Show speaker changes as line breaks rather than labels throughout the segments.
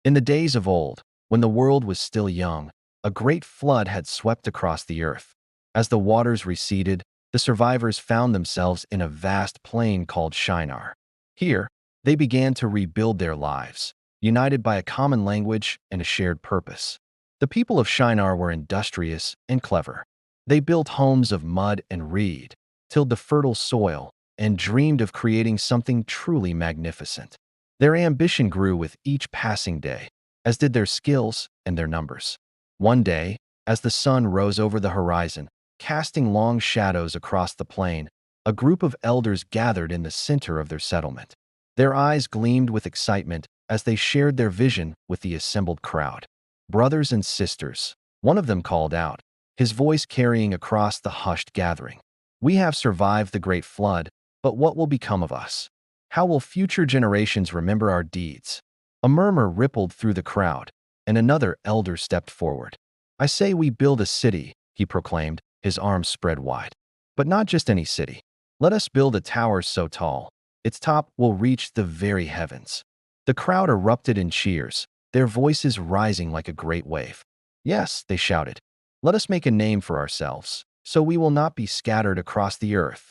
In the days of old, when the world was still young, a great flood had swept across the earth. As the waters receded, the survivors found themselves in a vast plain called Shinar. Here, they began to rebuild their lives, united by a common language and a shared purpose. The people of Shinar were industrious and clever. They built homes of mud and reed, tilled the fertile soil, and dreamed of creating something truly magnificent. Their ambition grew with each passing day, as did their skills and their numbers. One day, as the sun rose over the horizon, casting long shadows across the plain, a group of elders gathered in the center of their settlement. Their eyes gleamed with excitement as they shared their vision with the assembled crowd. Brothers and sisters, one of them called out, his voice carrying across the hushed gathering. We have survived the great flood, but what will become of us? How will future generations remember our deeds? A murmur rippled through the crowd, and another elder stepped forward. I say we build a city, he proclaimed, his arms spread wide. But not just any city. Let us build a tower so tall, its top will reach the very heavens. The crowd erupted in cheers, their voices rising like a great wave. Yes, they shouted. Let us make a name for ourselves, so we will not be scattered across the earth.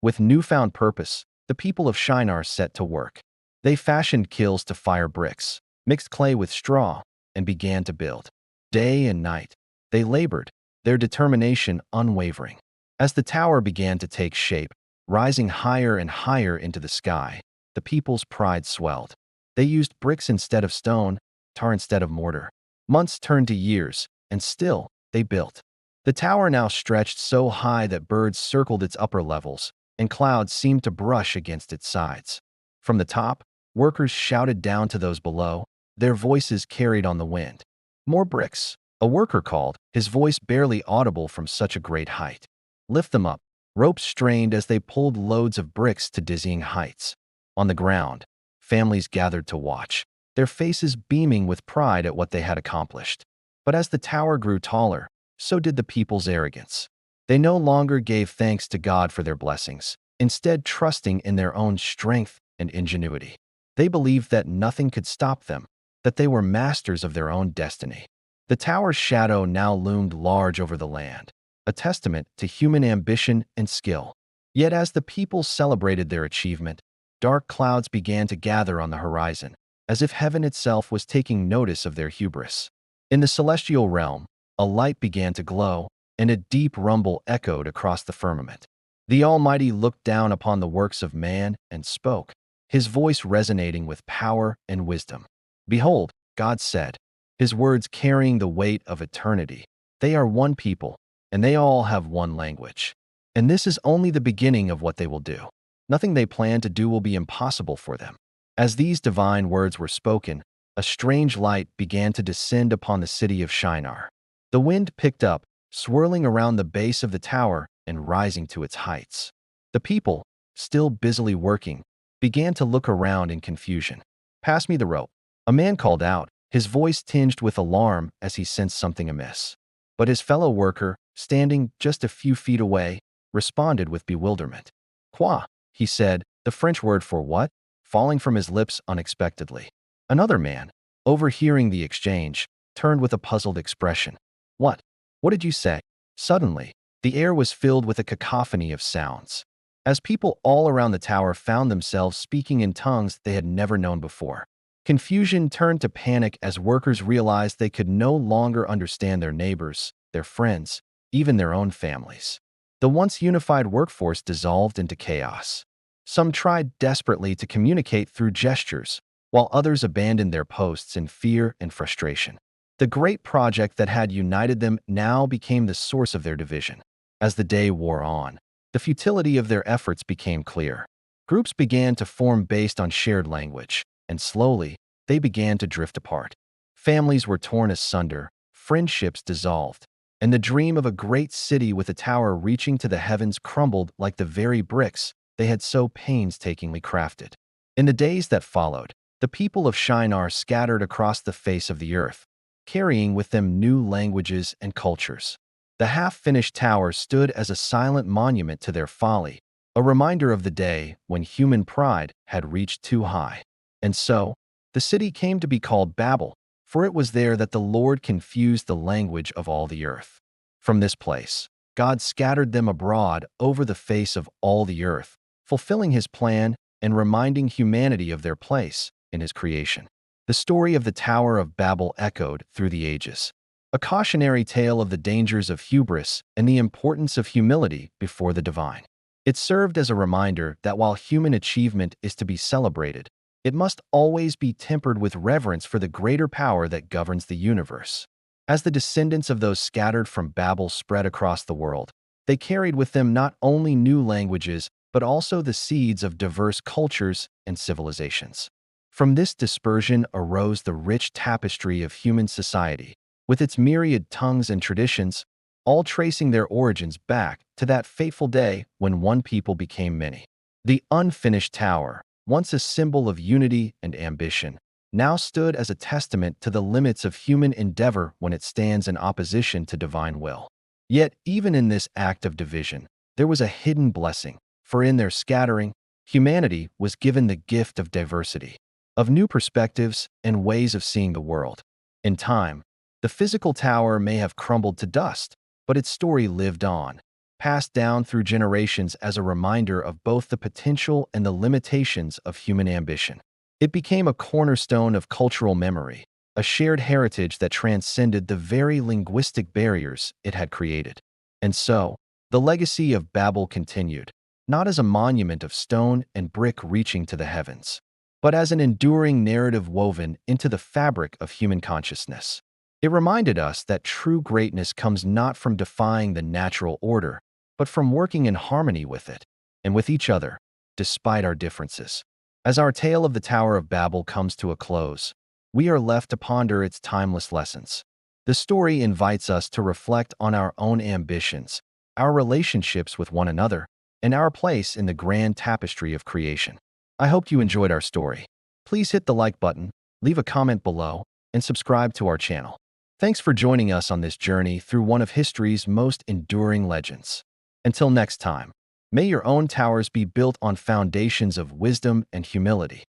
With newfound purpose, the people of Shinar set to work. They fashioned kilns to fire bricks, mixed clay with straw, and began to build. Day and night, they labored, their determination unwavering. As the tower began to take shape, rising higher and higher into the sky, the people's pride swelled. They used bricks instead of stone, tar instead of mortar. Months turned to years, and still they built. The tower now stretched so high that birds circled its upper levels, and clouds seemed to brush against its sides. From the top, workers shouted down to those below, their voices carried on the wind. More bricks, a worker called, his voice barely audible from such a great height. Lift them up. Ropes strained as they pulled loads of bricks to dizzying heights. On the ground, families gathered to watch, their faces beaming with pride at what they had accomplished. But as the tower grew taller, so did the people's arrogance. They no longer gave thanks to God for their blessings, instead trusting in their own strength and ingenuity. They believed that nothing could stop them, that they were masters of their own destiny. The tower's shadow now loomed large over the land, a testament to human ambition and skill. Yet as the people celebrated their achievement, dark clouds began to gather on the horizon, as if heaven itself was taking notice of their hubris. In the celestial realm, a light began to glow, and a deep rumble echoed across the firmament. The Almighty looked down upon the works of man and spoke, his voice resonating with power and wisdom. Behold, God said, his words carrying the weight of eternity. They are one people, and they all have one language. And this is only the beginning of what they will do. Nothing they plan to do will be impossible for them. As these divine words were spoken, a strange light began to descend upon the city of Shinar. The wind picked up, swirling around the base of the tower and rising to its heights. The people, still busily working, began to look around in confusion. Pass me the rope. A man called out, his voice tinged with alarm as he sensed something amiss. But his fellow worker, standing just a few feet away, responded with bewilderment. Quoi? He said, the French word for what? Falling from his lips unexpectedly. Another man, overhearing the exchange, turned with a puzzled expression. What? What did you say? Suddenly, the air was filled with a cacophony of sounds. As people all around the tower found themselves speaking in tongues they had never known before. Confusion turned to panic as workers realized they could no longer understand their neighbors, their friends, even their own families. The once unified workforce dissolved into chaos. Some tried desperately to communicate through gestures, while others abandoned their posts in fear and frustration. The great project that had united them now became the source of their division. As the day wore on, the futility of their efforts became clear. Groups began to form based on shared language, and slowly, they began to drift apart. Families were torn asunder, friendships dissolved, and the dream of a great city with a tower reaching to the heavens crumbled like the very bricks they had so painstakingly crafted. In the days that followed, the people of Shinar scattered across the face of the earth, carrying with them new languages and cultures. The half-finished tower stood as a silent monument to their folly, a reminder of the day when human pride had reached too high. And so, The city came to be called Babel, for it was there that the Lord confused the language of all the earth. From this place, God scattered them abroad over the face of all the earth, fulfilling his plan and reminding humanity of their place in his creation. The story of the Tower of Babel echoed through the ages, a cautionary tale of the dangers of hubris and the importance of humility before the divine. It served as a reminder that while human achievement is to be celebrated, it must always be tempered with reverence for the greater power that governs the universe. As the descendants of those scattered from Babel spread across the world, they carried with them not only new languages, but also the seeds of diverse cultures and civilizations. From this dispersion arose the rich tapestry of human society, with its myriad tongues and traditions, all tracing their origins back to that fateful day when one people became many. The unfinished tower, once a symbol of unity and ambition, now stood as a testament to the limits of human endeavor when it stands in opposition to divine will. Yet, even in this act of division, there was a hidden blessing, for in their scattering, humanity was given the gift of diversity, of new perspectives and ways of seeing the world. In time, the physical tower may have crumbled to dust, but its story lived on, passed down through generations as a reminder of both the potential and the limitations of human ambition. It became a cornerstone of cultural memory, a shared heritage that transcended the very linguistic barriers it had created. And so, the legacy of Babel continued, not as a monument of stone and brick reaching to the heavens, but as an enduring narrative woven into the fabric of human consciousness. It reminded us that true greatness comes not from defying the natural order, but from working in harmony with it, and with each other, despite our differences. As our tale of the Tower of Babel comes to a close, we are left to ponder its timeless lessons. The story invites us to reflect on our own ambitions, our relationships with one another, and our place in the grand tapestry of creation. I hope you enjoyed our story. Please hit the like button, leave a comment below, and subscribe to our channel. Thanks for joining us on this journey through one of history's most enduring legends. Until next time, may your own towers be built on foundations of wisdom and humility.